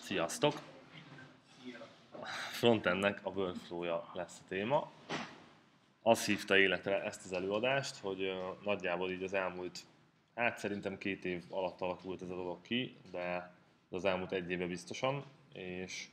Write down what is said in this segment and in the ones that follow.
Sziasztok! A frontendnek a workflow-ja lesz a téma. Az hívta életre ezt az előadást, hogy nagyjából így az elmúlt, hát szerintem 2 év alatt alakult ez a dolog ki, de az elmúlt 1 éve biztosan, és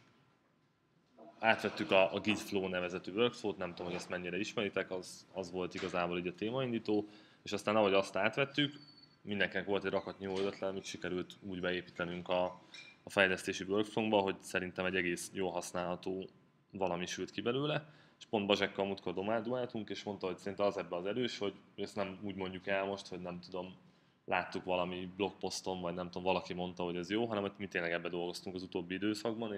átvettük a Gitflow nevezetű workflow-t, nem tudom, hogy ezt mennyire ismeritek, az volt igazából így a témaindító, és aztán ahogy azt átvettük, mindenkinek volt egy rakatnyi jó ötlet, amit sikerült úgy beépítenünk a fejlesztési workflow-ba, hogy szerintem egy egész jól használható valami sült ki belőle, és pont Bazsekkal múltkor domáltunk, és mondta, hogy szerintem az ebben az erős, hogy ezt nem úgy mondjuk el most, hogy nem tudom, láttuk valami blogposzton, vagy nem tudom, valaki mondta, hogy ez jó, hanem hogy mi tényleg ebbe dolgoztunk az utóbbi időszakban,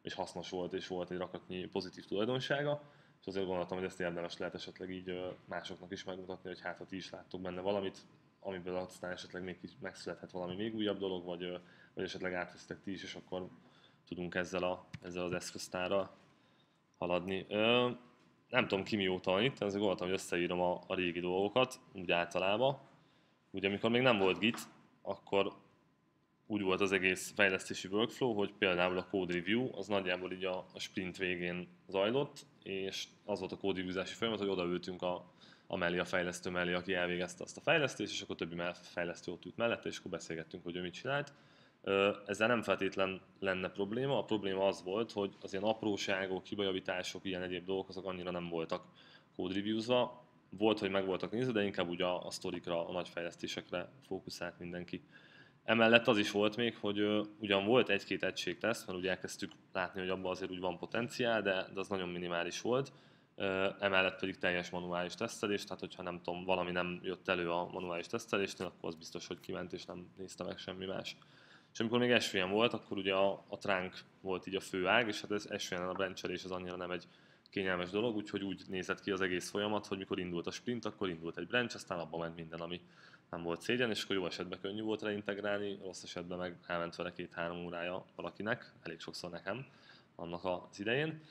és hasznos volt, és volt egy rakatnyi pozitív tulajdonsága, és azért gondoltam, hogy ezt érdemes lehet esetleg így másoknak is megmutatni, hogy hát ha ti is láttok benne valamit, amiből aztán esetleg még megszülethet valami még újabb dolog, vagy esetleg átvesztek ti is, és akkor tudunk ezzel az eszköztárral haladni. Nem tudom ki mióta van itt, ezért gondoltam, hogy összeírom a régi dolgokat, úgy általában. Ugye amikor még nem volt Git, akkor úgy volt az egész fejlesztési workflow, hogy például a code review az nagyjából így a sprint végén zajlott, és az volt a code review-zási folyamat, hogy odaültünk a fejlesztő mellé, aki elvégezte azt a fejlesztést, és akkor többi fejlesztő ott ült mellette, és akkor beszélgettünk, hogy ő mit csinált. Ezzel nem feltétlen lenne probléma, a probléma az volt, hogy az ilyen apróságok, hibajavítások, ilyen egyéb dolgok, azok annyira nem voltak code reviews-va. Volt, hogy meg voltak nézve, de inkább úgy a sztorikra, a nagy fejlesztésekre fókuszált mindenki. Emellett az is volt még, hogy ugyan volt egy-két egységteszt, mert ugye elkezdtük látni, hogy abban azért úgy van potenciál, de az nagyon minimális volt. Emellett pedig teljes manuális tesztelés, tehát hogyha nem tudom, valami nem jött elő a manuális tesztelésnél, akkor az biztos, hogy kiment és nem nézte meg semmi más. És amikor még SVM volt, akkor ugye a trunk volt így a fő ág, és hát ez SVM-en a branchelés az annyira nem egy kényelmes dolog, úgyhogy úgy nézett ki az egész folyamat, hogy mikor indult a sprint, akkor indult egy branch, aztán abba ment minden, ami nem volt szégyen, és akkor jó esetben könnyű volt reintegrálni, rossz esetben meg elment vele 2-3 órája valakinek, elég sokszor nekem annak az idején,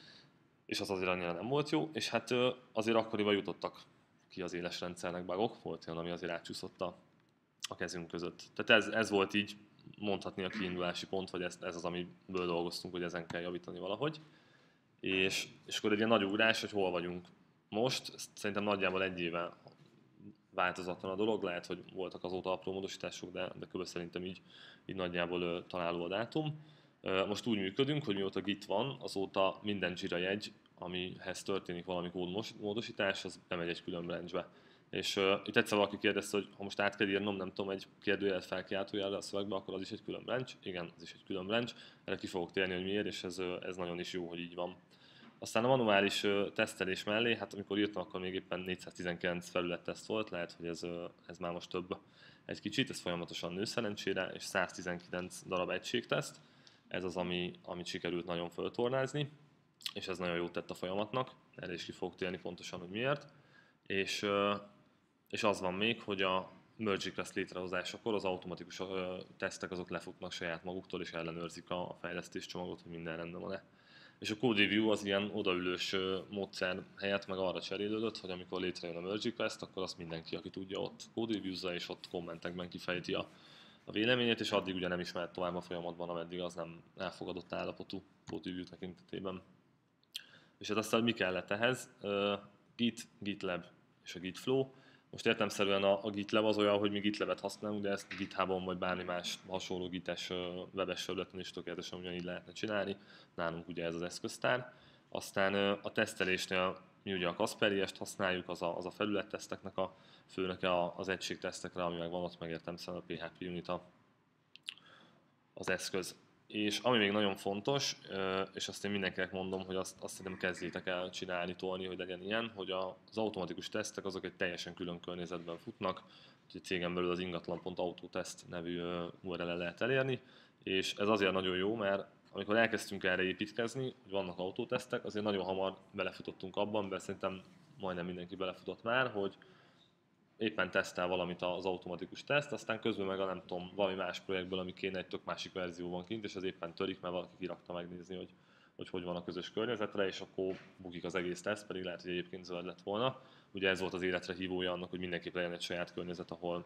és az azért annyira nem volt jó, és hát azért akkoriban jutottak ki az éles rendszernek bugok, volt olyan, ami azért átcsúszott a kezünk között. Tehát ez volt így mondhatni a kiindulási pont, vagy ez az, amiből dolgoztunk, hogy ezen kell javítani valahogy. És akkor egy ilyen nagy ugrás, hogy hol vagyunk most, szerintem nagyjából 1 éve változatlan a dolog, lehet, hogy voltak azóta apró módosítások, de kb. Szerintem így nagyjából találó a dátum. Most úgy működünk, hogy mióta Git van, azóta minden Jira jegy, amihez történik valami kódmódosítás, az bemegy egy külön branchbe. És itt egyszer valaki kérdezte, hogy ha most át kell írnom, nem tudom, egy kérdőjelet felkiáltójelre a szövegbe, akkor az is egy külön branch. Igen, az is egy külön branch. Erre ki fogok térni, hogy miért, és ez nagyon is jó, hogy így van. Aztán a manuális tesztelés mellé, hát amikor írtam, akkor még éppen 419 felületteszt volt, lehet, hogy ez már most több egy kicsit, ez folyamatosan nő szerencsére, és 119 darab egységteszt, ez az, amit sikerült nagyon föltornázni, és ez nagyon jót tett a folyamatnak, erre is ki fogok térni pontosan, hogy miért. És az van még, hogy a merge request létrehozásakor az automatikus tesztek azok lefutnak saját maguktól, és ellenőrzik a fejlesztés csomagot, hogy minden rendben van-e. És a code review az ilyen odaülős módszer helyett meg arra cserélődött, hogy amikor létrejön a merge request, akkor azt mindenki, aki tudja, ott code review-zza, és ott kommentekben kifejti a véleményét, és addig ugye nem is mehet tovább a folyamatban, ameddig az nem elfogadott állapotú code review tekintetében. És hát aztán mi kellett ehhez? Git, GitLab és a Gitflow. Most értelemszerűen a GitLab az olyan, hogy mi GitLab-et használunk, de ezt GitHubon vagy bármi más hasonló gites webes felületen is tökéletesen ugyanígy lehetne csinálni. Nálunk ugye ez az eszköztár. Aztán a tesztelésnél mi ugye a Kasperiest használjuk, az a felületteszteknek a főnöke az egységtesztekre, ami meg van ott, meg értelemszerűen a PHP Unit az eszköz. És ami még nagyon fontos, és azt én mindenkinek mondom, hogy azt szerintem kezdjétek el csinálni, tolni, hogy legyen ilyen, hogy az automatikus tesztek azok egy teljesen külön környezetben futnak, úgyhogy cégen belül az ingatlan.autotest nevű URL-el lehet elérni, és ez azért nagyon jó, mert amikor elkezdtünk erre építkezni, hogy vannak autótesztek, azért nagyon hamar belefutottunk abban, mert szerintem majdnem mindenki belefutott már, hogy éppen tesztel valamit az automatikus teszt, aztán közben meg a nem tudom, valami más projektből, ami kéne, egy tök másik verzió van kint, és az éppen törik, mert valaki kirakta megnézni, hogy van a közös környezetre, és akkor bukik az egész teszt, pedig lehet, hogy egyébként zöld lett volna. Ugye ez volt az életre hívója annak, hogy mindenképp legyen egy saját környezet, ahol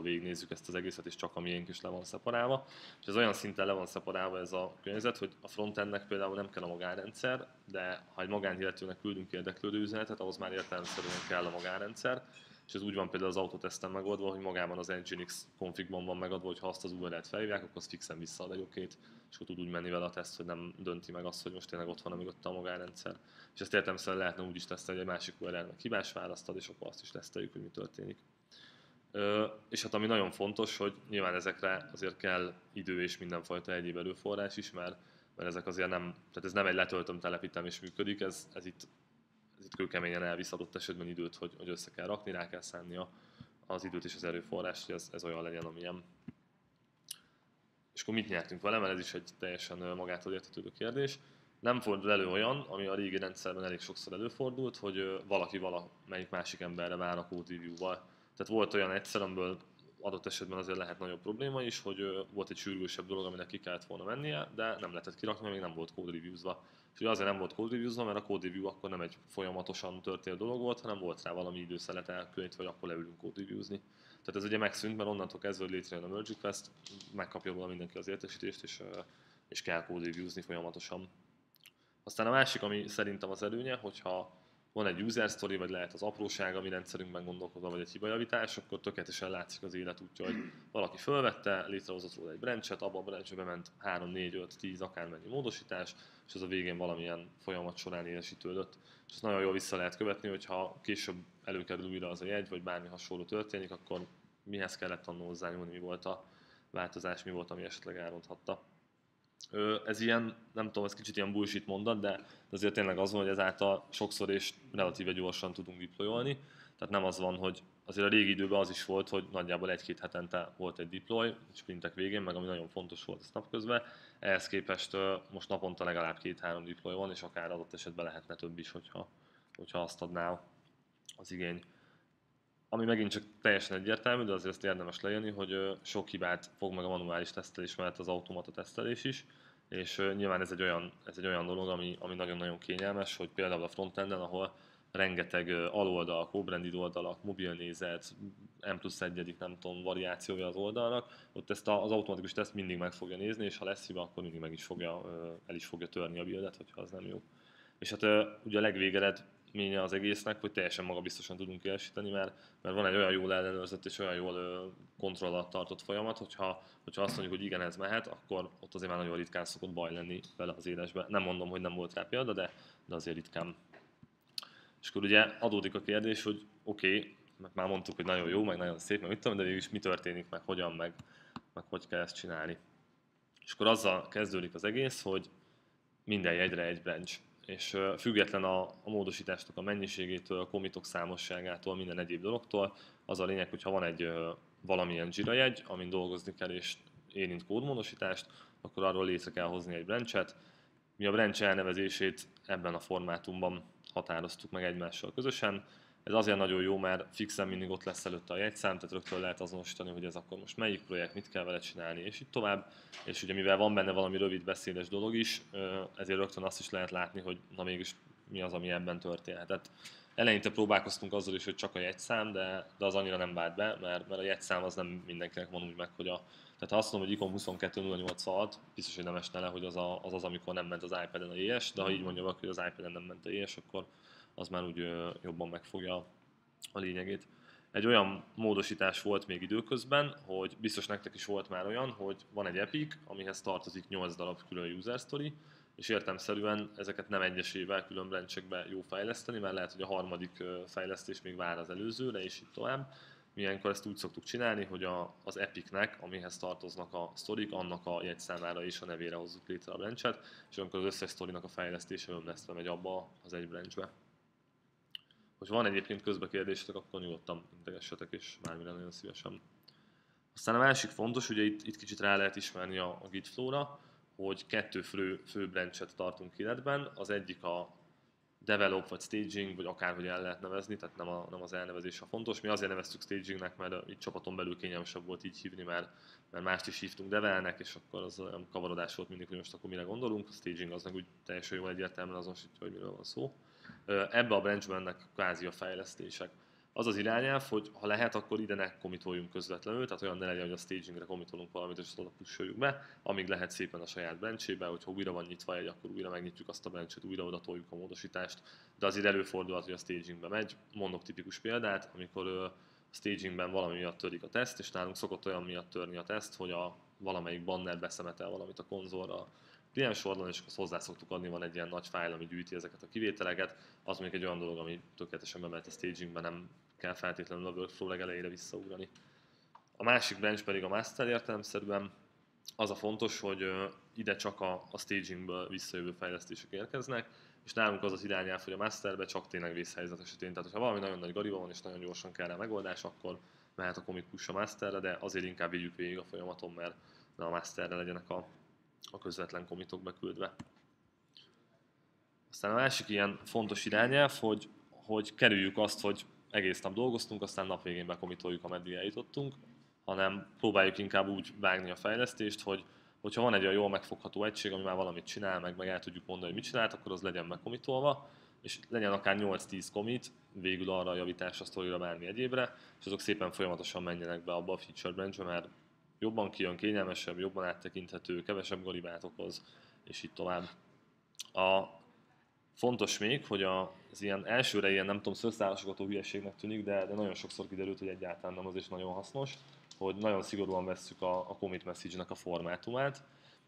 végignézzük ezt az egészet, és csak a miénk is le van szeparálva. És ez olyan szinten le van szeparálva ez a környezet, hogy a frontendnek például nem kell a magánrendszer, de ha egy magánilletőnek küldünk érdeklődő üzenetet, ahhoz már értelemszerűen kell a magánrendszer. És ez úgy van például az autoteszten megoldva, hogy magában az Nginx configban van megadva, hogy ha azt az URL-t felhívják, akkor az fixen visszaad egy okét, és akkor tud úgy menni vele a teszt, hogy nem dönti meg azt, hogy most tényleg ott van mögötte a magánrendszer. És ezt értelemszerűen lehetne úgy is tesztelni, hogy egy másik URL-nek hibás választad, és akkor azt is teszteljük, hogy mi történik. És hát ami nagyon fontos, hogy nyilván ezekre azért kell idő és mindenfajta egyéb erőforrás is, mert ezek azért nem, tehát ez nem egy letöltöm, telepítem és működik, ez itt kőkeményen elvisz adott esetben időt, hogy össze kell rakni, rá kell szánni az időt és az erőforrást, hogy ez olyan legyen, amilyen. És akkor mit nyertünk vele, mert ez is egy teljesen magától értetődő kérdés. Nem fordul elő olyan, ami a régi rendszerben elég sokszor előfordult, hogy valaki valamelyik másik emberre vár a code review-val. Tehát volt olyan egyszer, amiből adott esetben azért lehet nagyobb probléma is, hogy volt egy sürgősebb dolog, aminek ki kellett volna mennie, de nem lehetett kirakni, mert még nem volt code reviews-va. És ugye azért nem volt code reviews-va, mert a code review akkor nem egy folyamatosan történő dolog volt, hanem volt rá valami időszelet elkülönítve, hogy akkor leülünk code reviews-ni. Tehát ez ugye megszűnt, mert onnantól kezdve, hogy létrejön a merge request, megkapja volna mindenki az értesítést, és kell code reviews-ni folyamatosan. Aztán a másik, ami szerintem az előnye, hogyha van egy user story, vagy lehet az apróság, ami rendszerünkben gondolkodva, vagy egy hibajavítás, akkor tökéletesen látszik az élet útja, hogy valaki fölvette, létrehozott róla egy branchet, abban a branchbe ment 3, 4, 5, 10 akármennyi módosítás, és az a végén valamilyen folyamat során élesítődött. És ezt nagyon jól vissza lehet követni, hogyha később előkerül újra az a jegy, vagy bármi hasonló történik, akkor mihez kellett annól hozzányúlni, mi volt a változás, mi volt, ami esetleg elronthatta. Ez ilyen, nem tudom, ez kicsit ilyen bullshit mondat, de azért tényleg az van, hogy ezáltal sokszor és relatíve gyorsan tudunk deployolni. Tehát nem az van, hogy azért a régi időben az is volt, hogy nagyjából 1-2 hetente volt egy deploy, sprintek végén, meg ami nagyon fontos volt a napközben. Ehhez képest most naponta legalább 2-3 deploy van, és akár adott esetben lehetne több is, hogyha azt adná az igény. Ami megint csak teljesen egyértelmű, de azért ezt érdemes leírni, hogy sok hibát fog meg a manuális tesztelés mellett az automata tesztelés is, és nyilván ez egy olyan dolog, ami nagyon-nagyon kényelmes, hogy például a frontenden, ahol rengeteg aloldal, co-branded oldalak, mobilnézet, M+1, nem tudom, variációja az oldalnak, ott ezt az automatikus teszt mindig meg fogja nézni, és ha lesz hiba, akkor mindig el is fogja törni a buildet, hogyha az nem jó. És hát ugye a legvégeredménye az egésznek, hogy teljesen magabiztosan tudunk élesíteni, mert van egy olyan jól ellenőrzött és olyan jól kontroll alatt tartott folyamat, hogyha azt mondjuk, hogy igen, ez mehet, akkor ott azért már nagyon ritkán szokott baj lenni vele az élesbe. Nem mondom, hogy nem volt rá példa, de azért ritkán. És akkor ugye adódik a kérdés, hogy oké, mert már mondtuk, hogy nagyon jó, meg nagyon szép, meg mit tudom, de végülis mi történik, meg hogyan, meg hogy kell ezt csinálni. És akkor azzal kezdődik az egész, hogy minden jegyre egy branch. És független a módosításnak a mennyiségétől, a commitok számosságától, minden egyéb dologtól, az a lényeg, hogyha van egy valamilyen Jira jegy, amin dolgozni kell és érint kódmódosítást, akkor arról létre kell hozni egy branchet. Mi a branch elnevezését ebben a formátumban határoztuk meg egymással közösen. Ez azért nagyon jó, mert fixen mindig ott lesz előtte a jegyszám, tehát rögtön lehet azonosítani, hogy ez akkor most melyik projekt, mit kell vele csinálni, és így tovább. És ugye mivel van benne valami rövid beszédes dolog is, ezért rögtön azt is lehet látni, hogy na mégis mi az, ami ebben történhet. Tehát eleinte próbálkoztunk azzal is, hogy csak a jegyszám, de az annyira nem vált be, mert a jegyszám az nem mindenkinek van úgy meg, hogy tehát ha azt mondom, hogy ICOM 22.08.6, biztos, hogy nem esne le, hogy az, amikor nem ment az iPad-en a JS, de ha így mondja valaki, hogy az iPad-en nem ment a JS, akkor az már úgy jobban megfogja a lényegét. Egy olyan módosítás volt még időközben, hogy biztos nektek is volt már olyan, hogy van egy epic, amihez tartozik 8 darab külön user story, és értelemszerűen ezeket nem egyesével külön brancsekbe jó fejleszteni, mert lehet, hogy a harmadik fejlesztés még vár az előzőre, és így tovább. Mi ilyenkor ezt úgy szoktuk csinálni, hogy az epicnek, amihez tartoznak a sztorik, annak a jegyszámára és a nevére hozzuk létre a branchet, és amikor az összes sztorinak a fejlesztése ömlesztve megy abba az egy branchbe. Hogy van egyébként közbe kérdésetek, akkor nyugodtan integessetek, és bármire nagyon szívesen. Aztán a másik fontos, ugye itt kicsit rá lehet ismerni a Git flow-ra, hogy 2 fő branchet tartunk életben. Az egyik a develop vagy staging, vagy akárhogy el lehet nevezni, tehát nem az elnevezés a fontos. Mi azért neveztük stagingnek, mert itt csapaton belül kényelmesebb volt így hívni, mert mást is hívtunk develnek, és akkor az olyan kavarodás volt mindig, hogy most akkor mire gondolunk. A staging az meg úgy teljesen jól egyértelműen azonosítja, hogy miről van szó. Ebbe a branchben ennek kvázi a fejlesztések. Az az irányelv, hogy ha lehet, akkor ide ne comitoljunk közvetlenül, tehát olyan ne legyen, hogy a stagingre commitolunk valamit, és azt oda pusoljuk be, amíg lehet szépen a saját branchébe, hogyha újra van nyitva egy, akkor újra megnyitjuk azt a branchet, újra oda toljuk a módosítást, de azért előfordulhat, hogy a stagingbe megy. Mondok tipikus példát, amikor a stagingben valami miatt törik a teszt, és nálunk szokott olyan miatt törni a teszt, hogy valamelyik banner beszemetel valamit a konzolra, kliens oldalon, és azt hozzá szoktuk adni, van egy ilyen nagy fájl, ami gyűjti ezeket a kivételeket, az még egy olyan dolog, ami tökéletesen bemehet a stagingben, nem kell feltétlenül a workflow legelejére visszaugrani. A másik branch pedig a master értelemszerűen. Az a fontos, hogy ide csak a stagingből visszajövő fejlesztések érkeznek, és nálunk az az irányelv, hogy a masterbe csak tényleg vészhelyzet esetén. Tehát, ha valami nagyon nagy gariba van és nagyon gyorsan kell rá megoldás, akkor mehet a commit push a masterre, de azért inkább vigyük végig a folyamaton, mert ne a masterre legyenek a közvetlen commitok beküldve. Aztán a másik ilyen fontos irányelv, hogy kerüljük azt, hogy egész nap dolgoztunk, aztán nap végén bekommitoljuk, ameddig eljutottunk, hanem próbáljuk inkább úgy vágni a fejlesztést, hogyha van egy olyan jól megfogható egység, ami már valamit csinál, meg el tudjuk mondani, hogy mit csinált, akkor az legyen megkommitolva, és legyen akár 8-10 commit végül arra a javításra, sztorira, bármi egyébre, és azok szépen folyamatosan menjenek be abba a feature branchbe, mert jobban kijön, kényelmesebb, jobban áttekinthető, kevesebb garibát okoz, és így tovább. Fontos még, hogy az ilyen elsőre ilyen nem tudom, szőrszálasogató hülyeségnek tűnik, de nagyon sokszor kiderült, hogy egyáltalán nem az is nagyon hasznos, hogy nagyon szigorúan vesszük a commit message-nek a formátumát.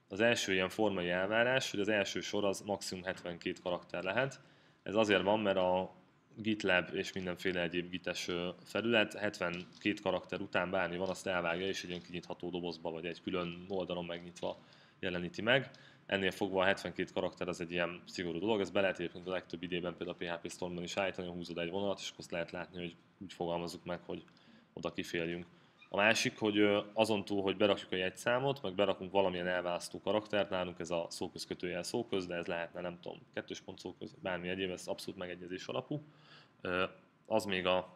Az első ilyen formai elvárás, hogy az első sor az maximum 72 karakter lehet. Ez azért van, mert a GitLab és mindenféle egyéb gites felület 72 karakter után bármi van, azt elvágja, és egy ilyen kinyitható dobozba, vagy egy külön oldalon megnyitva jeleníti meg. Ennél fogva a 72 karakter az egy ilyen szigorú dolog, ez be lehet egyébként a legtöbb idében például a PHP Stormban is állítani, húzod egy vonalat, és azt lehet látni, hogy úgy fogalmazzuk meg, hogy oda kiféljünk. A másik, hogy azon túl, hogy berakjuk a jegyszámot, meg berakunk valamilyen elválasztó karaktert, nálunk ez a szóközkötőjel szóköz, de ez lehetne nem tudom, kettős pont szóköz, bármi egyéb, ez abszolút megegyezés alapú. Az még a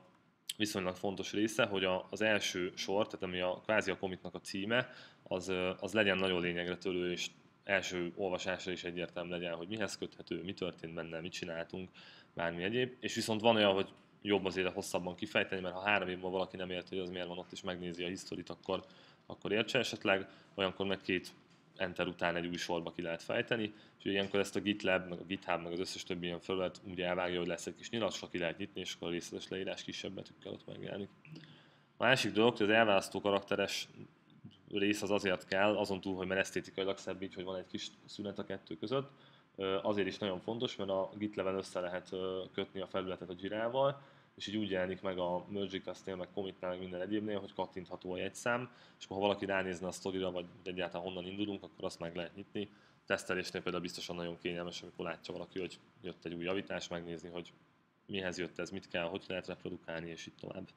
viszonylag fontos része, hogy az első sor, tehát ami kvázi a commitnak a címe, az legyen nagyon lényegre törő, és első olvasásra is egyértelmű legyen, hogy mihez köthető, mi történt benne, mit csináltunk, bármi egyéb. És viszont van olyan, hogy jobb azért hosszabban kifejteni, mert ha 3 év múlva valaki nem ért, hogy az miért van ott, és megnézi a historit, akkor értse esetleg, olyankor meg 2 enter után egy új sorba ki lehet fejteni, és ilyenkor ezt a GitLab, meg a GitHub, meg az összes többi ilyen felület úgy elvágja, hogy lesz egy kis nyilas, ki lehet nyitni, és akkor a részletes leírás kisebb betűkkel ott megjelenik. A másik dolog, hogy az elválasztó karakteres rész az azért kell, azon túl, hogy mert esztétikailag szebb így, hogy van egy kis szünet a kettő között, azért is nagyon fontos, mert a GitLab-en össze lehet kötni a felületet a Jira-val, és így úgy jelenik meg a merge request-nél, meg commit-nál, meg minden egyébnél, hogy kattintható a jegyszám, és akkor ha valaki ránézne a sztorira, vagy egyáltalán honnan indulunk, akkor azt meg lehet nyitni. Tesztelésnél például biztosan nagyon kényelmes, amikor látja valaki, hogy jött egy új javítás, megnézni, hogy mihez jött ez, mit kell, hogy lehet reprodukálni, és így tovább.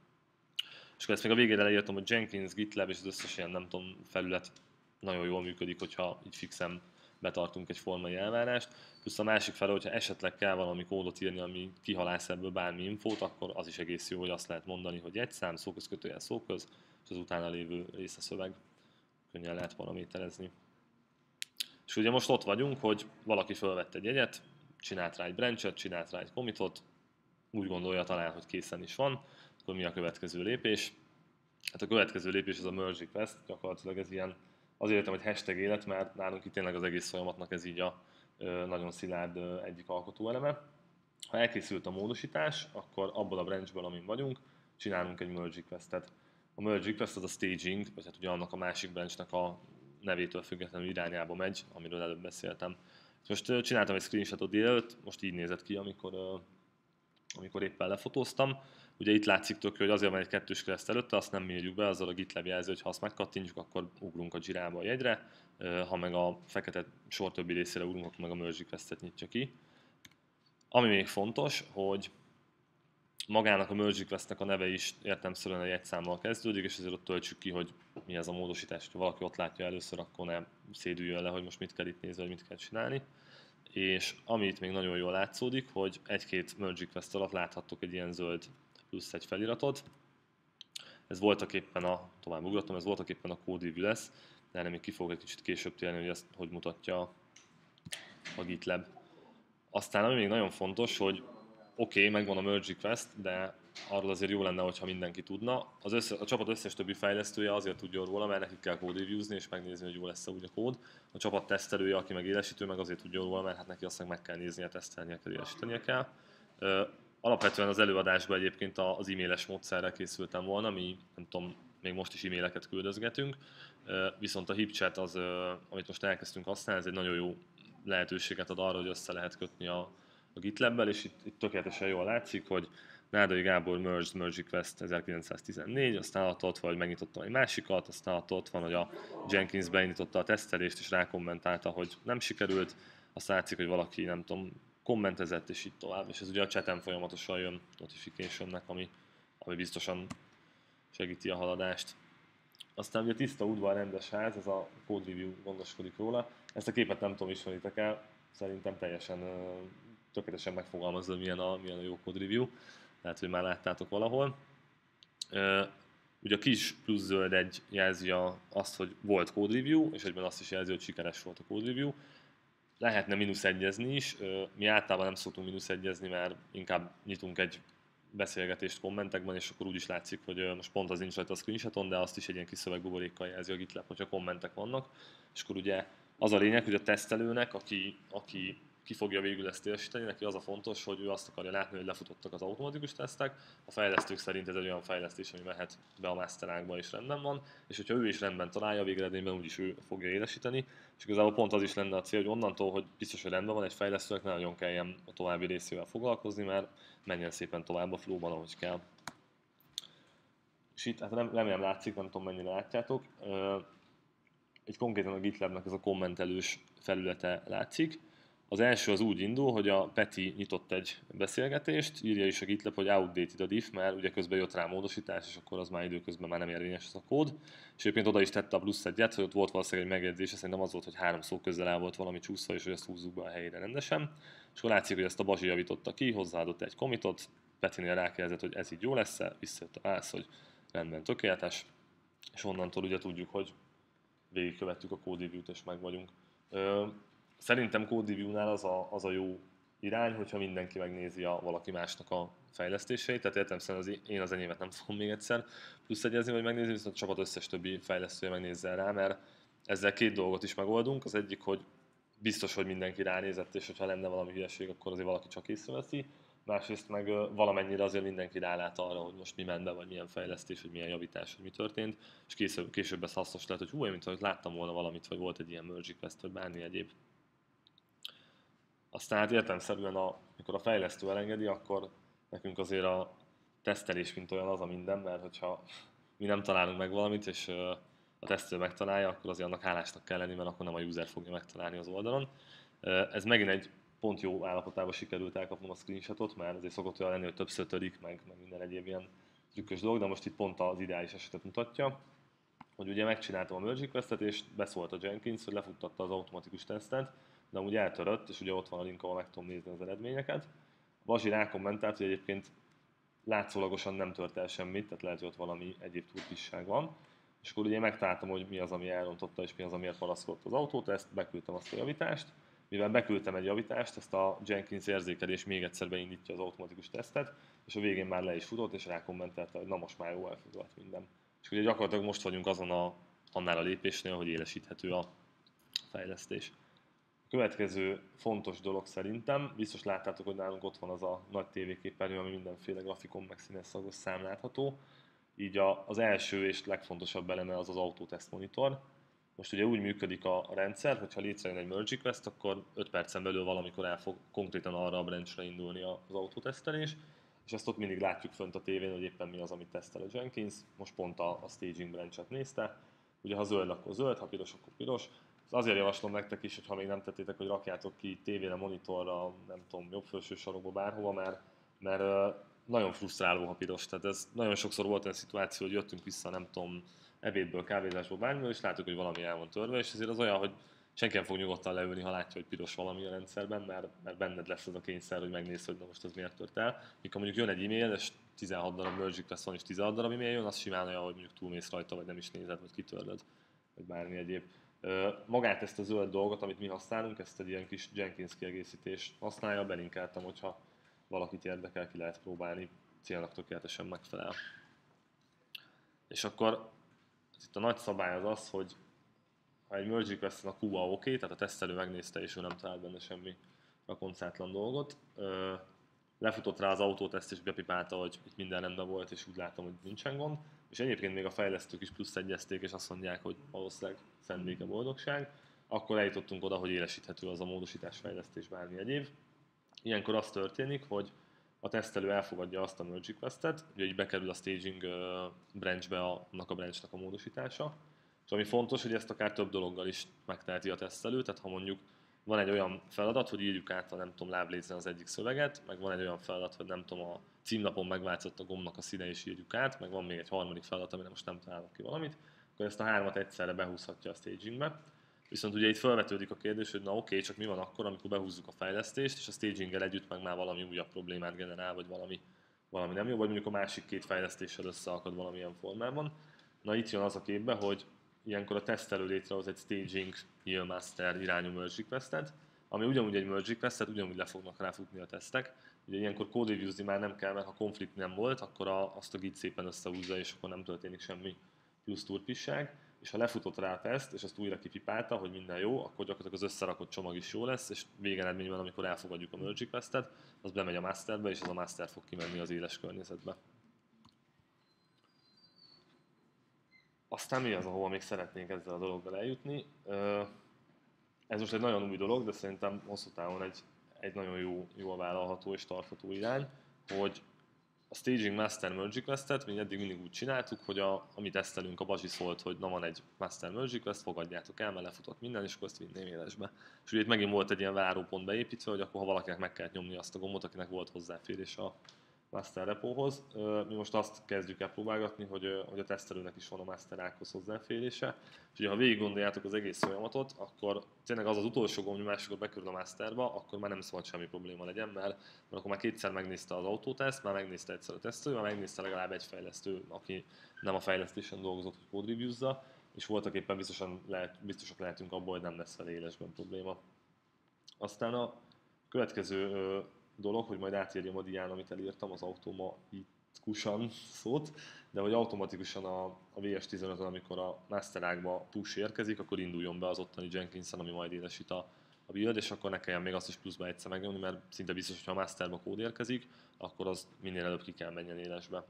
És akkor ezt még a végére leírtam, hogy Jenkins, GitLab és az összes ilyen nem tudom, felület nagyon jól működik, hogyha így fixen betartunk egy formai elvárást. Plusz a másik fele, hogyha esetleg kell valami kódot írni, ami kihalász ebből bármi infót, akkor az is egész jó, hogy azt lehet mondani, hogy jegyszám, szóközkötőjel szóköz, és az utána lévő része szöveg. Könnyen lehet paraméterezni. És ugye most ott vagyunk, hogy valaki felvett egy jegyet, csinált rá egy branchet, csinált rá egy commitot, úgy gondolja talán, hogy készen is van, akkor mi a következő lépés? Hát a következő lépés az a merge request, gyakorlatilag ez ilyen, azért értem, hogy hashtag élet, mert nálunk itt tényleg az egész folyamatnak ez így a nagyon szilárd egyik alkotóeleme. Ha elkészült a módosítás, akkor abból a branchből, amin vagyunk, csinálunk egy merge requestet. A merge request az a staging, vagy hát ugye annak a másik branchnek a nevétől függetlenül irányába megy, amiről előbb beszéltem. Most csináltam egy screenshotot délelőtt, most így nézett ki, amikor éppen lefotóztam. Ugye itt látszik tök, hogy azért van egy kettős kereszt előtte, azt nem mérjük be, azzal a GitLab jelző, hogy ha azt megkattintjuk, akkor ugrunk a Jira-ba a jegyre, ha meg a fekete sor többi részére ugrunk, akkor meg a merge request-et nyitja ki. Ami még fontos, hogy magának a merge request-nek a neve is értelemszerűen a jegyszámmal kezdődik, és ezért ott töltsük ki, hogy mi ez a módosítás. Ha valaki ott látja először, akkor nem szédüljön le, hogy most mit kell itt nézni, vagy mit kell csinálni. és amit még nagyon jól látszódik, hogy egy-két merge request alatt láthattok egy ilyen zöld plusz egy feliratot. Ez voltak éppen tovább ugratom, ez voltak éppen a code review lesz, de erre még ki fogok egy kicsit később térni, hogy ezt hogy mutatja a GitLab. Aztán ami még nagyon fontos, hogy oké, megvan a merge request, de arról azért jó lenne, hogyha mindenki tudna. A csapat összes többi fejlesztője azért tudja róla, mert nekik kell code review-zni és megnézni, hogy jó lesz-e úgy a kód. A csapat tesztelője, aki meg élesítő, meg azért tudja róla, mert hát neki azt meg kell néznie, tesztelnie kell, élesítenie kell. Alapvetően az előadásban egyébként az e-mailes módszerrel készültem volna, mi nem tudom, még most is e-maileket küldözgetünk, viszont a HipChat az, amit most elkezdtünk használni, ez egy nagyon jó lehetőséget ad arra, hogy össze lehet kötni a GitLab-bel, és itt tökéletesen jól látszik, hogy Nádai Gábor merge request 1914, aztán ott van, hogy megnyitottam egy másikat, aztán ott van, hogy a Jenkins beindította a tesztelést, és rákommentálta, hogy nem sikerült, aztán látszik, hogy valaki, nem tudom, kommentezett, és így tovább, és ez ugye a chaten folyamatosan jön notificationnek, ami biztosan segíti a haladást. Aztán ugye tiszta udvar, rendes ház, ez a code review gondoskodik róla. Ezt a képet nem tudom, ismeritek el, szerintem teljesen tökéletesen megfogalmazza, milyen a jó code review. Lehet, hogy már láttátok valahol. Ugye a kis plusz zöld egy jelzi azt, hogy volt code review, és egyben azt is jelzi, hogy sikeres volt a code review. Lehetne mínusz egyezni is, mi általában nem szoktunk mínusz egyezni, mert inkább nyitunk egy beszélgetést kommentekben, és akkor úgy is látszik, hogy most pont az nincs rajta a screenshoton, de azt is egy ilyen kis szövegbuborékkal jelzi a GitLab, hogyha kommentek vannak. És akkor ugye az a lényeg, hogy a tesztelőnek, aki ki fogja végül ezt teljesíteni, neki az a fontos, hogy ő azt akarja látni, hogy lefutottak az automatikus tesztek. A fejlesztők szerint ez egy olyan fejlesztés, ami mehet be a masterákba és rendben van, és hogyha ő is rendben találja, a végeredményben úgyis ő fogja élesíteni. És igazából pont az is lenne a cél, hogy onnantól, hogy biztos, hogy rendben van, egy fejlesztőnek ne nagyon kelljen a további részével foglalkozni, mert menjen szépen tovább a flow-ban, ahogy kell. És itt hát remélem látszik, nem tudom mennyire látjátok. Itt konkrétan a GitLabnak ez a kommentelős felülete látszik. Az első az úgy indul, hogy a Peti nyitott egy beszélgetést, írja is a GitLab, hogy outdated a diff, mert ugye közben jött rá módosítás, és akkor az már időközben már nem érvényes az a kód. És egyébként oda is tette a plusz egyet, hogy ott volt valószínűleg egy megjegyzés, szerintem az volt, hogy 3 szó közel el volt valami csúszva, és hogy ezt húzzuk be a helyére rendesen. És akkor látszik, hogy ezt a Bazsi javította ki, hozzáadott egy commitot, Petinél rákérdezett, hogy ez így jó lesz-e, visszajött a válasz, hogy rendben, tökéletes, és onnantól ugye tudjuk, hogy végigkövettük a code review-t, és meg vagyunk. Szerintem code review-nál az a jó irány, hogyha mindenki megnézi valaki másnak a fejlesztéseit, tehát értelemszerűen én az enyémet nem fogom még egyszer plusz egyezni, vagy megnézni, viszont a csapat összes többi fejlesztője megnézze rá, mert ezzel 2 dolgot is megoldunk. Az egyik, hogy biztos, hogy mindenki ránézett, és hogyha lenne valami hülyeség, akkor azért valaki csak észreveszi. Másrészt meg valamennyire azért mindenki rálát arra, hogy most mi ment be, vagy milyen fejlesztés, vagy milyen javítás, hogy mi történt, és később ez hasznos lehet, hogy mint ahogy láttam volna valamit, vagy volt egy ilyen merge request, vagy bármi egyéb. Aztán hát értelemszerűen, amikor a fejlesztő elengedi, akkor nekünk azért a tesztelés mint olyan az a minden, mert hogyha mi nem találunk meg valamit, és a tesztő megtalálja, akkor azért annak hálásnak kell lenni, mert akkor nem a user fogja megtalálni az oldalon. Ez megint egy pont jó állapotában sikerült elkapnom a screenshotot, mert azért szokott olyan lenni, hogy többször törik, meg minden egyéb ilyen trükkös dolog, de most itt pont az ideális esetet mutatja, hogy ugye megcsináltam a merge requestet, és beszólt a Jenkins, hogy lefuttatta az automatikus tesztet, de amúgy eltörött, és ugye ott van a link, ahol meg tudom nézni az eredményeket. Bazsi rákommentált, hogy egyébként látszólagosan nem tört el semmit, tehát lehet, hogy ott valami egyéb turpisság van. És akkor ugye megtaláltam, hogy mi az, ami elrontotta, és mi az, amiért paraszkodott az autóteszt, beküldtem azt a javítást. Mivel beküldtem egy javítást, ezt a Jenkins érzékelés még egyszer beindítja az automatikus tesztet, és a végén már le is futott, és rákommentelte, hogy na most már jó, elfogadott minden. És ugye gyakorlatilag most vagyunk annál a lépésnél, hogy élesíthető a fejlesztés. A következő fontos dolog szerintem, biztos láttátok, hogy nálunk ott van az a nagy tévéképernyő, ami mindenféle grafikon meg színes szagos szám látható. Így az első és legfontosabb eleme az Autotest monitor. Most ugye úgy működik a rendszer, hogy ha létrejön egy merge request, akkor 5 percen belül valamikor el fog konkrétan arra a branchre indulni az autotesztelés, és ezt ott mindig látjuk fönt a tévén, hogy éppen mi az, amit tesztel a Jenkins. Most pont a staging branch-et nézte. Ugye ha zöld, akkor zöld, ha piros, akkor piros. Azért javaslom nektek is, hogy ha még nem tettétek, hogy rakjátok ki tévére, monitorra, nem tudom, jobb felső sarokba, bárhova, mert nagyon frusztráló, ha piros. Tehát ez nagyon sokszor volt olyan szituáció, hogy jöttünk vissza, nem tudom, ebédből, kávézásból, bármilyen, és látjuk, hogy valami el van törve, és ezért az olyan, hogy senki nem fog nyugodtan leülni, ha látja, hogy piros valami a rendszerben, mert benned lesz az a kényszer, hogy megnézd, hogy na most az miért tört el. Mikor mondjuk jön egy e-mail, és 16 darab merge request van, és 16 darab e-mail jön, az simán olyan, hogy mondjuk túlmész rajta, vagy nem is nézed, vagy kitörled, vagy bármi egyéb. Magát ezt a zöld dolgot, amit mi használunk, ezt egy ilyen kis Jenkins kiegészítés használja, belinkeltem, hogyha valakit érdekel, ki lehet próbálni, célnak tökéletesen megfelel. És akkor itt a nagy szabály az az, hogy ha egy merge request-en a QA oké, tehát a tesztelő megnézte és ő nem talált benne semmi rakoncátlan dolgot, lefutott rá az autóteszt és bepipálta, hogy itt minden rendben volt, és úgy látom, hogy nincsen gond, és egyébként még a fejlesztők is plusz egyezték, és azt mondják, hogy valószínűleg szendéke boldogság, akkor eljutottunk oda, hogy élesíthető az a módosítás, fejlesztés, bármi egyéb. Ilyenkor az történik, hogy a tesztelő elfogadja azt a merge requestet, ugye így bekerül a staging branchbe annak a branchnak a módosítása, és ami fontos, hogy ezt akár több dologgal is megteheti a tesztelő, tehát ha mondjuk van egy olyan feladat, hogy írjuk át a nem tudom láblécen az egyik szöveget, meg van egy olyan feladat, hogy nem tudom a címlapon megváltozott a gombnak a színe és írjuk át, meg van még egy harmadik feladat, amire most nem találok ki valamit, akkor ezt a hármat egyszerre behúzhatja a stagingbe. Viszont ugye itt felvetődik a kérdés, hogy na oké, csak mi van akkor, amikor behúzzuk a fejlesztést, és a staginggel együtt meg már valami újabb problémát generál, vagy valami nem jó, vagy mondjuk a másik két fejlesztéssel összeakad valamilyen formában. Na itt jön az a képbe, hogy ilyenkor a tesztelő létrehoz egy staging yield master irányú merge requestet, ami ugyanúgy egy merge requestet, ugyanúgy le fognak ráfutni a tesztek. Ugye ilyenkor code review-zni már nem kell, mert ha konflikt nem volt, akkor azt a git szépen összehúzza, és akkor nem történik semmi plusz turpisság. És ha lefutott rá a teszt, és azt újra kipipálta, hogy minden jó, akkor gyakorlatilag az összerakott csomag is jó lesz, és végeredményben, amikor elfogadjuk a merge requestet, az bemegy a masterbe, és az a master fog kimenni az éles környezetbe. Aztán mi az, ahova még szeretnénk ezzel a dologgal eljutni? Ez most egy nagyon új dolog, de szerintem hosszú távon egy nagyon jól vállalható és tartható irány, hogy a staging master merge requestet mi eddig mindig úgy csináltuk, hogy amit tesztelünk, a Bazsi szólt, hogy na van egy master merge request, fogadjátok el, mert lefutott minden, és akkor ezt vinném élesbe. És ugye itt megint volt egy ilyen várópont beépítve, hogy akkor ha valakinek meg kellett nyomni azt a gombot, akinek volt hozzáférés a master repóhoz. Mi most azt kezdjük el próbálgatni, hogy a tesztelőnek is van a master ághoz hozzáférése. És ugye, ha végig gondoljátok az egész folyamatot, akkor tényleg az utolsó gomb nyomásakor bekerül a masterba, akkor már nem szabad semmi probléma legyen, mert akkor már kétszer megnézte az autóteszt, már megnézte egyszer a tesztelő, már megnézte legalább egy fejlesztő, aki nem a fejlesztésen dolgozott, hogy code review-zza, és voltak éppen biztosak lehetünk abban, hogy nem lesz vele élesben probléma. Aztán a következő dolog, hogy majd átírjam a dián, amit elírtam, az automatikusan szót, de hogy automatikusan a VS15-ön, amikor a master ágba push érkezik, akkor induljon be az ottani Jenkins-en, ami majd élesít a build, és akkor ne kelljen még azt is pluszba egyszer megnyomni, mert szinte biztos, hogy ha a masterba kód érkezik, akkor az minél előbb ki kell menjen élesbe.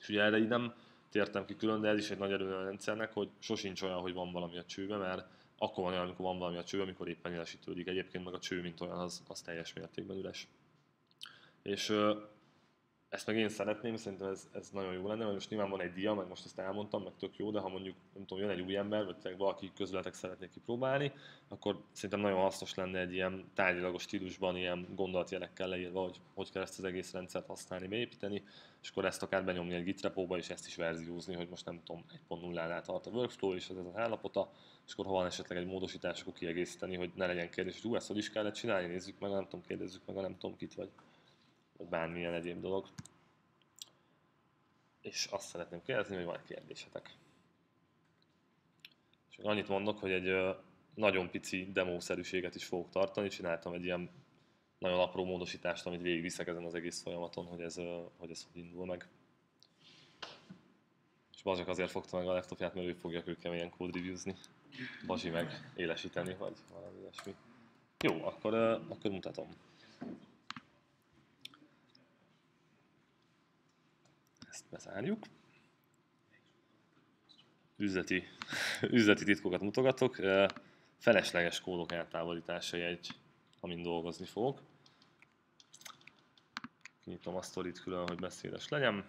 És ugye erre így nem tértem ki külön, de ez is egy nagy erő a rendszernek, hogy sosincs olyan, hogy van valami a csőbe, mert akkor van olyan, amikor van valami a cső, amikor éppen élesítődik. Egyébként meg a cső, mint olyan, az teljes mértékben üres. És ezt meg én szeretném, szerintem ez nagyon jó lenne, mert most nyilván van egy dia, meg most ezt elmondtam, meg tök jó, de ha mondjuk nem tudom, jön egy új ember, vagy valaki közületek szeretnék kipróbálni, akkor szerintem nagyon hasznos lenne egy ilyen tárgyilagos stílusban, ilyen gondolatjelekkel leírva, hogy kell ezt az egész rendszert használni, beépíteni, és akkor ezt akár benyomni egy git repóba, és ezt is verziózni, hogy most nem tudom, 1.0-nál tart a workflow, és ez az állapota, és akkor ha van esetleg egy módosítás, akkor kiegészíteni, hogy ne legyen kérdés, hogy ezt hogy is kellett csinálni, nézzük meg, nem tudom, kérdezzük meg, nem tudom kit vagy bármilyen egyéb dolog. És azt szeretném kérdezni, hogy van kérdésetek. És annyit mondok, hogy egy nagyon pici demószerűséget is fogok tartani, csináltam egy ilyen nagyon apró módosítást, amit végigviszek ezen az egész folyamaton, hogy ez hogy indul meg. És Bazsak azért fogta meg a laptopját, mert ő fogja kőkeményen code review-zni. Bazsi meg élesíteni, vagy valami ilyesmi. Jó, akkor mutatom. Ezt bezárjuk. Üzleti titkokat mutogatok. Felesleges kódok eltávolítása amin dolgozni fogok. Kinyitom a sztorit külön, hogy beszédes legyen.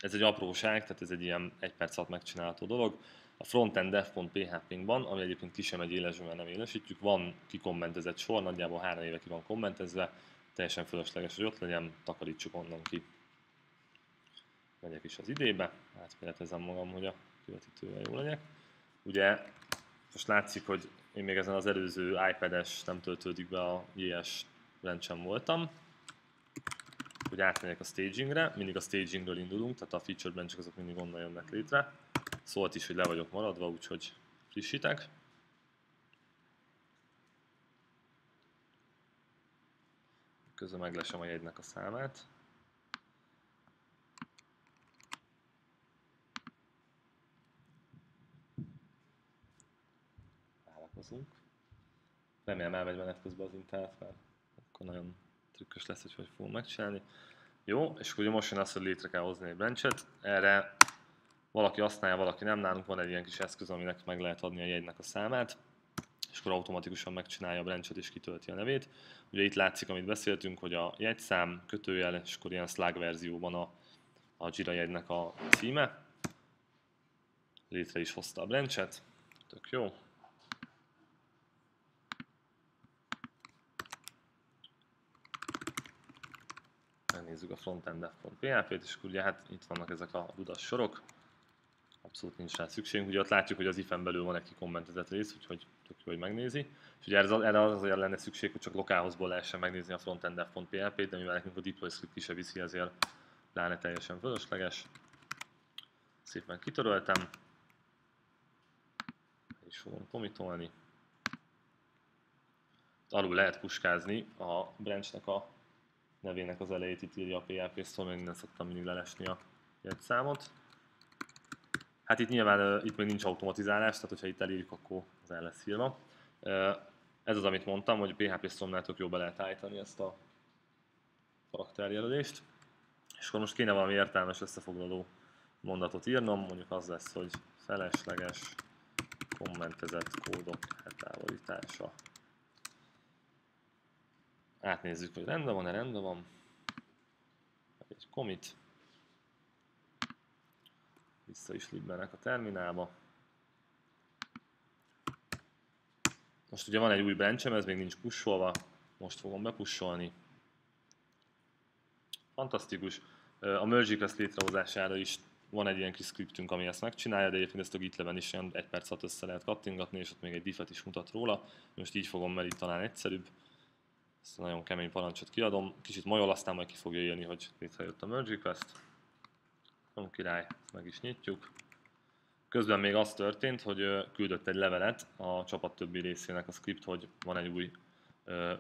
Ez egy apróság, tehát ez egy ilyen 1 perc alatt megcsinálható dolog. A frontend dev.php-ban, ami egyébként ki sem egy élesben, mert nem élesítjük, van kikommentezett sor, nagyjából 3 éve ki van kommentezve, teljesen fölösleges, hogy ott legyen, takarítsuk onnan ki. Megyek is az idébe, átméretezem magam, hogy a kivetítővel jó legyek. Ugye most látszik, hogy én még ezen az előző iPad-es nem töltődik be a JS rendsen voltam. Hogy átmegyek a stagingre, mindig a stagingről indulunk, tehát a feature branch-ek azok mindig onnan jönnek létre. Szólt is, hogy le vagyok maradva, úgyhogy frissítek. Közben meglesem a jegynek a számát. Várakozunk. Remélem elmegy menet közben az internet, mert akkor nagyon trükkös lesz, hogy fogom megcsinálni. Jó, és ugye most jön az, hogy létre kell hozni egy branchet. Erre valaki használja, valaki nem. Nálunk van egy ilyen kis eszköz, aminek meg lehet adni a jegynek a számát, és akkor automatikusan megcsinálja a branchet és kitölti a nevét. Ugye itt látszik, amit beszéltünk, hogy a jegyszám, kötőjel, és akkor ilyen Slug verzióban a Jira jegynek a címe. Létre is hozta a branchet, tök jó. Megnézzük a frontend.php-t, és akkor ugye hát itt vannak ezek a dudas sorok. Abszolút nincs rá szükségünk. Ugye ott látjuk, hogy az if-en belül van egy kikommentezett rész, úgyhogy tök jó, hogy megnézi. És ugye erre azért lenne szükség, hogy csak localhost-ból lehessen megnézni a frontend.php-t, de mivel nekünk a deploy script ki se viszi, ezért pláne teljesen fölösleges. Szépen kitöröltem. És fogom commitolni. Alul lehet puskázni a branchnek a nevének az elejét, itt írja a PHP Store, mert innen szoktam mindig lelesni a jegyszámot. Hát itt nyilván itt még nincs automatizálás, tehát hogyha itt elírjuk, akkor az el lesz írva. Ez az, amit mondtam, hogy a PHP Storm-nál tök jól be lehet állítani ezt a karakterjelölést. És akkor most kéne valami értelmes összefoglaló mondatot írnom, mondjuk az lesz, hogy felesleges kommentezett kódok eltávolítása. Átnézzük, hogy rendben van-e, rendben van. Egy commit. Vissza is libbenek a terminálba. Most ugye van egy új branchem, ez még nincs pusholva. Most fogom bepusholni. Fantasztikus. A merge request létrehozására is van egy ilyen kis scriptünk, ami ezt megcsinálja, de egyébként ezt a GitLab-en is ilyen 1 perc alatt össze lehet kattingatni, és ott még egy diffet is mutat róla. Most így fogom, mert így talán egyszerűbb. Ezt a nagyon kemény parancsot kiadom. Kicsit majol, aztán majd ki fogja írni, hogy létrejött a merge request. Nagyon király, meg is nyitjuk. Közben még az történt, hogy küldött egy levelet a csapat többi részének a script, hogy van egy új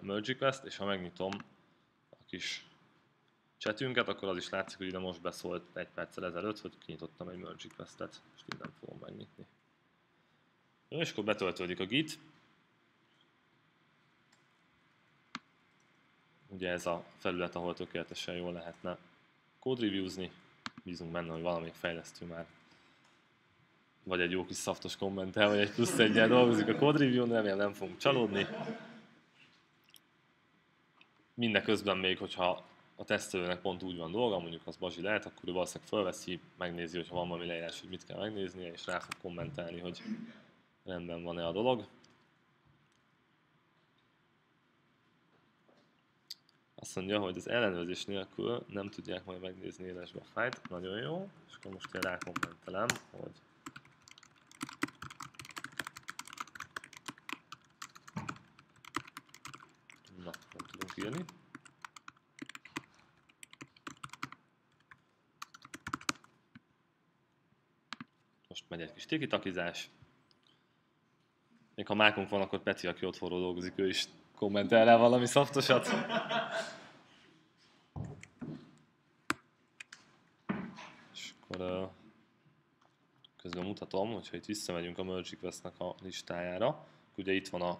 merge request, és ha megnyitom a kis chatünket, akkor az is látszik, hogy ide most beszólt 1 perccel ezelőtt, hogy kinyitottam egy merge requestet, és így nem fogom megnyitni. Jó, és akkor betöltődik a git. Ugye ez a felület, ahol tökéletesen jól lehetne code review-zni. Bízunk benne, hogy valamelyik fejlesztő már vagy egy jó kis szaftos kommentel, vagy egy plusz egyel dolgozik a code review-n, remélem nem fogunk csalódni. Mindeközben még, hogyha a tesztelőnek pont úgy van dolga, mondjuk az Bazsi lehet, akkor ő valószínűleg felveszi, megnézi, hogyha van valami leírás, hogy mit kell megnéznie, és rá fog kommentelni, hogy rendben van-e a dolog. Azt mondja, hogy az ellenőrzés nélkül nem tudják majd megnézni élesbe a fájlt. Nagyon jó, és akkor most én rákommentelem, hogy na, nem tudunk írni. Most megy egy kis tikitakizás. Még ha mákunk van, akkor Peti, aki otthonról dolgozik, ő is kommentel rá valami szaftosat. És akkor közben mutatom, hogyha itt visszamegyünk a merge request-nek a listájára, ugye itt van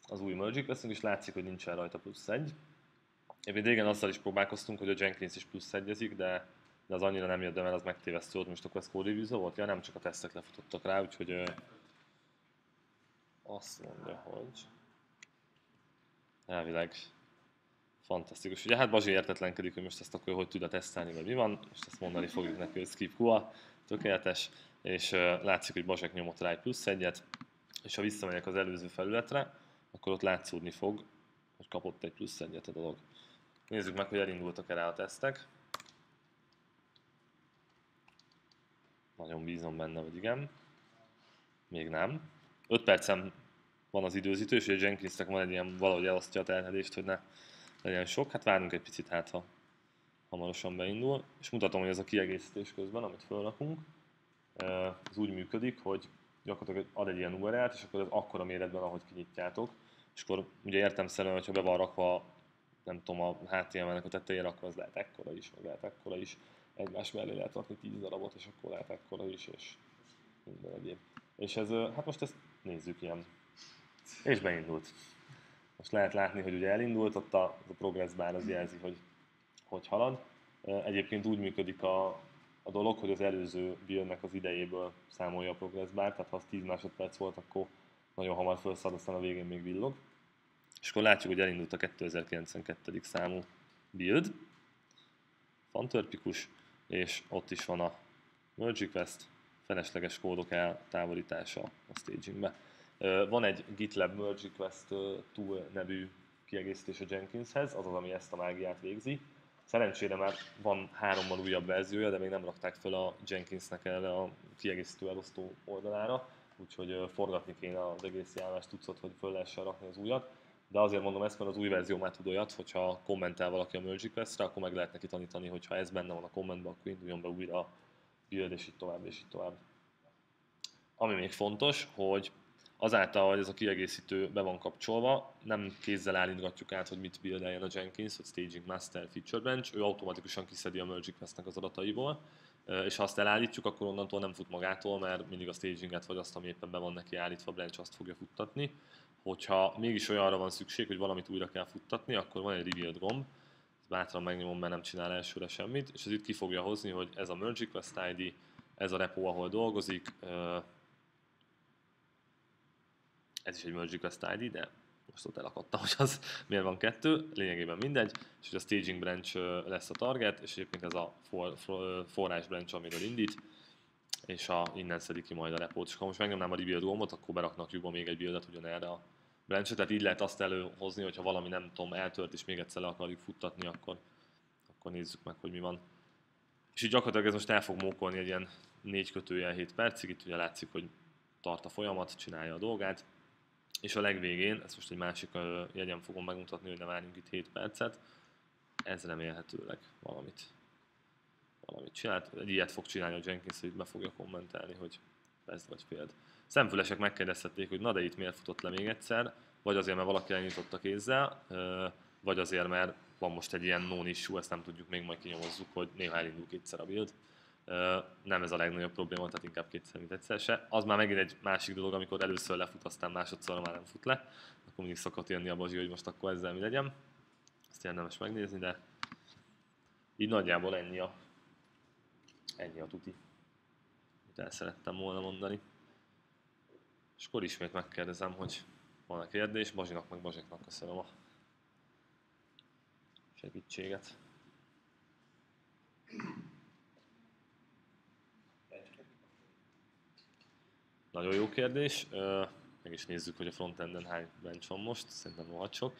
az új merge request, és látszik, hogy nincsen rajta +1. Egyébként régen azzal is próbálkoztunk, hogy a Jenkins is +1-ezik, de az annyira nem jött, de mert az megtévesztő volt, most akkor ez code review volt, ja, nem csak a tesztek lefutottak rá, úgyhogy azt mondja, hogy elvileg fantasztikus. Ugye hát Bazsi értetlenkedik, hogy most ezt akkor hogy tud tesztelni, vagy mi van, és ezt mondani fogjuk neki, hogy skip QA, tökéletes, és látszik, hogy Bazsek nyomott rá egy +1-et, és ha visszamegyek az előző felületre, akkor ott látszódni fog, hogy kapott egy +1-et a dolog. Nézzük meg, hogy elindultak-e rá a tesztek. Nagyon bízom benne, hogy igen. Még nem. 5 percen van az időzítő, és ugye Jenkinsnek van egy ilyen, valahogy elosztja a terhelést, hogy ne legyen sok. Hát várunk egy picit, hát ha hamarosan beindul. És mutatom, hogy ez a kiegészítés közben, amit felrakunk, az úgy működik, hogy gyakorlatilag ad egy ilyen URL-t, és akkor ez akkora méretben, ahogy kinyitjátok. És akkor ugye értelemszerűen, hogyha be van rakva, nem tudom, a HTML-nek a tetejére, akkor az lehet ekkora is, meg lehet ekkora is. Egymás mellé lehet rakni 10 darabot, és akkor lehet ekkora is, és minden egyéb. És ez, hát most ezt nézzük ilyen. És beindult. Most lehet látni, hogy ugye elindult, ott a progress bar az jelzi, hogy halad. Egyébként úgy működik a dolog, hogy az előző buildnek az idejéből számolja a progress bar, tehát ha az 10 másodperc volt, akkor nagyon hamar felszad, aztán a végén még villog. És akkor látjuk, hogy elindult a 2092. számú build, fantörpikus, és ott is van a merge request, felesleges kódok eltávolítása a stagingbe. Van egy GitLab Merge Request Tool nevű kiegészítés a Jenkinshez, azaz, ami ezt a mágiát végzi. Szerencsére már van 3-mal újabb verziója, de még nem rakták fel a Jenkinsnek erre a kiegészítő elosztó oldalára, úgyhogy forgatni kéne az egész járás tucot, hogy föl lehessen rakni az újat. De azért mondom ezt, mert az új verzió már tud olyat, hogyha kommentál valaki a Merge Requestre, akkor meg lehet neki tanítani, hogy ha ez benne van a kommentben, akkor induljon be újra a build, és így tovább, és így tovább. Ami még fontos, hogy azáltal, hogy ez a kiegészítő be van kapcsolva, nem kézzel állítgatjuk át, hogy mit buildeljen a Jenkins, hogy Staging Master Feature Branch, ő automatikusan kiszedi a Merge Request-nek az adataiból, és ha azt elállítjuk, akkor onnantól nem fut magától, mert mindig a staginget vagy azt, ami éppen be van neki állítva, a branch azt fogja futtatni. Hogyha mégis olyanra van szükség, hogy valamit újra kell futtatni, akkor van egy rebuild gomb, bátran megnyomom, mert nem csinál elsőre semmit, és ez itt ki fogja hozni, hogy ez a Merge Request ID, ez a repo, ahol dolgozik, ez is egy Merge Request ID, de most ott elakadtam, hogy az miért van 2, lényegében mindegy, és hogy a staging branch lesz a target, és egyébként ez a forrás branch, amiről indít, és innen szedik ki majd a repót. És ha most megnyomnám a rebuild gombot, akkor beraknak lyukba még egy buildet ugyanerre a branch-et, tehát így lehet azt előhozni, hogyha valami nem tudom, eltört és még egyszer le akarjuk futtatni, akkor nézzük meg, hogy mi van. És így gyakorlatilag ez most el fog mókolni egy ilyen 4 × 7 percig, itt ugye látszik, hogy tart a folyamat, csinálja a dolgát, és a legvégén, ezt most egy másik jegyen fogom megmutatni, hogy ne várjunk itt 7 percet, ez remélhetőleg valamit csinált. Egy ilyet fog csinálni a Jenkins, hogy be fogja kommentálni, hogy kezd vagy féld. Szemfülesek megkérdezhették, hogy na de itt miért futott le még egyszer, vagy azért, mert valaki elnyitotta kézzel, vagy azért, mert van most egy ilyen known issue, ezt nem tudjuk, még majd kinyomozzuk, hogy néha elindul kétszer a build. Nem ez a legnagyobb probléma, tehát inkább kétszer, mint egyszer se. Az már megint egy másik dolog, amikor először lefut, aztán másodszor már nem fut le. Akkor mindig szokott jönni a bazsi, hogy most akkor ezzel mi legyen. Ezt érdemes megnézni, de így nagyjából ennyi a tuti, amit el szerettem volna mondani. És akkor ismét megkérdezem, hogy van-e kérdés. Bazsinak meg Bazsiknak köszönöm a segítséget. Nagyon jó kérdés. Meg is nézzük, hogy a frontenden hány branch van most. Szerintem rohadt sok.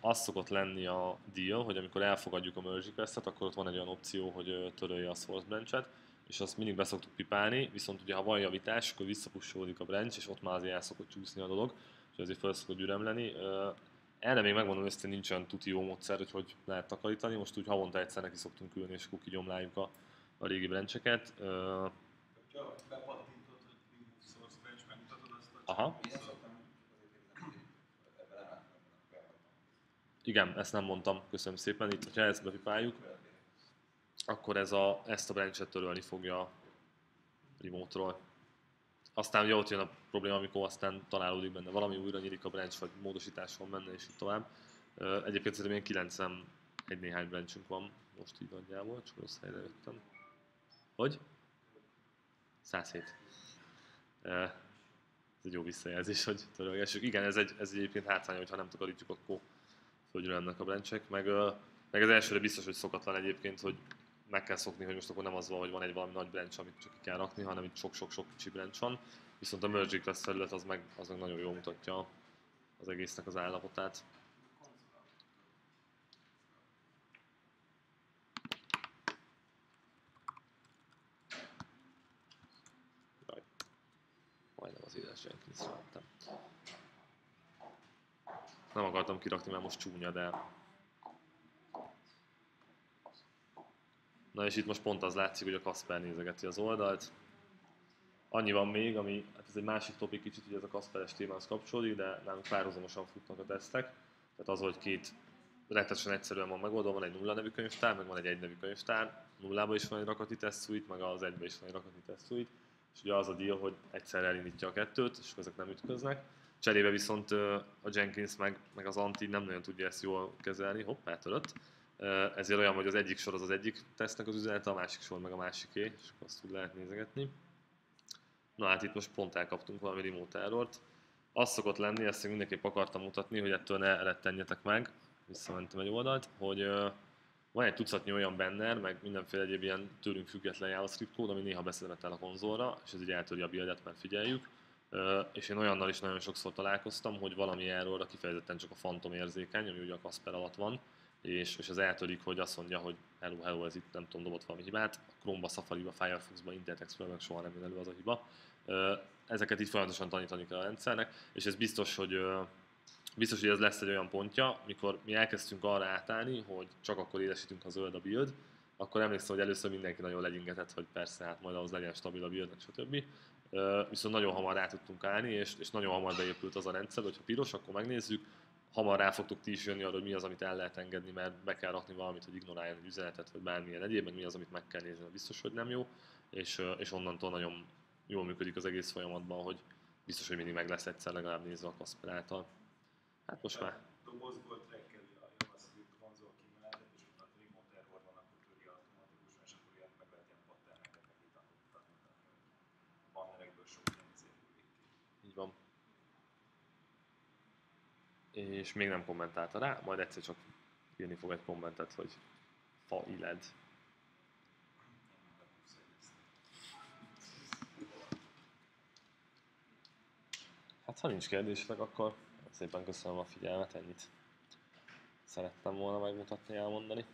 Az szokott lenni a deal, hogy amikor elfogadjuk a merge request-et, akkor ott van egy olyan opció, hogy törölje a source branch-et, és azt mindig beszoktuk pipálni, viszont ugye ha van javítás, akkor visszapussolódik a branch, és ott már azért el szokott csúszni a dolog, és azért fel szokott gyüremleni. Erre még megmondom, hogy nincs olyan tuti jó módszer, hogy lehet takarítani, most úgy havonta egyszer neki szoktunk ülni, és akkor kigyomláljuk a régi brancheket. Aha. Igen, ezt nem mondtam, köszönöm szépen. Itt, ha ezt bepipáljuk, akkor ezt a branch-et törölni fogja a remote-ról. Aztán ugye ott jön a probléma, amikor aztán találódik benne valami, újra nyílik a branch, vagy módosítás van benne, és így tovább. Egyébként szerintem ilyen 91 néhány branchünk van most így nagyjából, csak rossz helyre jöttem. Hogy? 107. Ez egy jó visszajelzés, hogy törölgessük. Igen, ez egyébként hátrány, hogyha nem takarítjuk, akkor fölgyűlölnek a branchek, meg az elsőre biztos, hogy szokatlan egyébként, hogy meg kell szokni, hogy most akkor nem az van, hogy van egy valami nagy branch, amit csak ki kell rakni, hanem itt sok-sok-sok kicsi branch van. Viszont a merge request felület az meg nagyon jól mutatja az egésznek az állapotát. Jaj, majdnem az éles Jenkins-re mentem. nem akartam kirakni, mert most csúnya, de... Na és itt most pont az látszik, hogy a Kasper nézegeti az oldalt. Annyi van még, ami, hát ez egy másik topik kicsit, hogy ez a Kasperes témához kapcsolódik, de nálunk párhuzamosan futnak a tesztek. Tehát az, hogy két rettenetesen egyszerűen van megoldva, van egy 0 nevű könyvtár, meg van egy 1 nevű könyvtár. Nullában is van egy rakati test suite, meg az 1-ben is van egy rakati test suite. És ugye az a deal, hogy egyszerre elindítja a kettőt, és ezek nem ütköznek. Cserébe viszont a Jenkins meg az Anti nem nagyon tudja ezt jól kezelni, hopp, eltörött. Ezért olyan, hogy az egyik sor az egyik tesztnek az üzenete, a másik sor meg a másiké, és azt úgy lehet nézegetni. Na hát itt most pont elkaptunk valami remote errort. Az szokott lenni, ezt én mindenképp akartam mutatni, hogy ettől ne rettenjetek meg, visszamentem egy oldalt, hogy van egy tucatnyi olyan banner, meg mindenféle egyéb ilyen tőlünk független JavaScript kód, ami néha beszedett a konzolra, és ez így eltöri a buildet, mert figyeljük. És én olyannal is nagyon sokszor találkoztam, hogy valami errorra kifejezetten csak a Phantom érzékeny, ami ugye a Kasper alatt van, és az eltörik, hogy azt mondja, hogy hello, ez itt nem tudom, dobott valami hibát. A Chrome-ba, Safari-ba, Firefox-ba, Internet Explorer-ben soha nem jön elő az a hiba. Ezeket itt folyamatosan tanítani kell a rendszernek, és ez biztos, hogy ez lesz egy olyan pontja, mikor mi elkezdtünk arra átállni, hogy csak akkor élesítünk, ha zöld a build, akkor emlékszem, hogy először mindenki nagyon legyingetett, hogy persze, hát majd ahhoz legyen stabil a build, stb. Viszont nagyon hamar rá tudtunk állni, és nagyon hamar beépült az a rendszer, hogy ha piros, akkor megnézzük, hamar rá fogtok ti is jönni arra, hogy mi az, amit el lehet engedni, mert be kell rakni valamit, hogy ignoráljon egy üzenetet, vagy bármilyen egyéb, meg mi az, amit meg kell nézni, mert biztos, hogy nem jó, és onnantól nagyon jól működik az egész folyamatban, hogy biztos, hogy mindig meg lesz egyszer legalább nézve a Kasper által. Hát most már. Dobozból trackeli a JavaScript konzol kimenetet, és utána remote error van, akkor töri automatikusan, és akkor ilyet meg lehet ilyen patterneket megtanulni. A bannerekből sok ilyen célhűlik ki. Így van. És még nem kommentálta rá, majd egyszer csak írni fog egy kommentet, hogy fa illed. Hát ha nincs kérdésetek, akkor szépen köszönöm a figyelmet, ennyit szerettem volna megmutatni, elmondani.